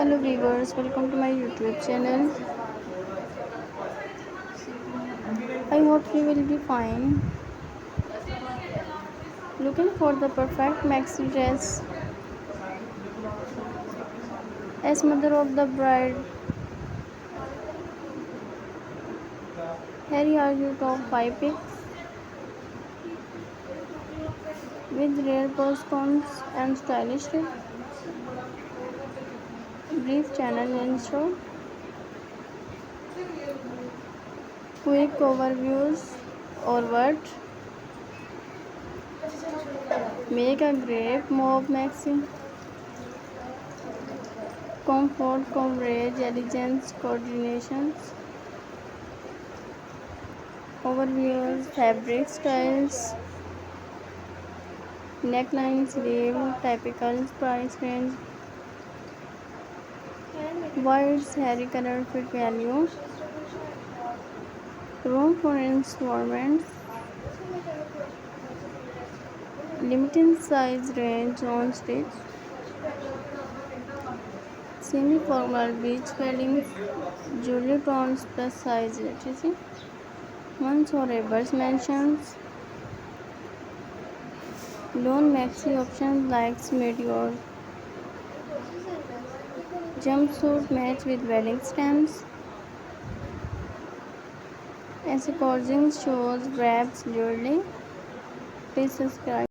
Hello viewers, welcome to my YouTube channel. I hope you will be fine. Looking for the perfect maxi dress. As mother of the bride, here are your top 5 picks with rare pros, cons and stylish tips. Brief channel intro, quick overviews or what make a great mauve maxi. Comfort, coverage, elegance, coordinations. Overviews, fabric styles, neckline, sleeve, typical price range, whites, hairy color fit value, room for installments, limited size range on stitch, semi-formal beach weddings, jewelry tones plus size etc. Ones or Ebers mentions, loan maxi options like meteor, jumpsuit match with wedding stems, as according shows wraps jewelry. Please subscribe.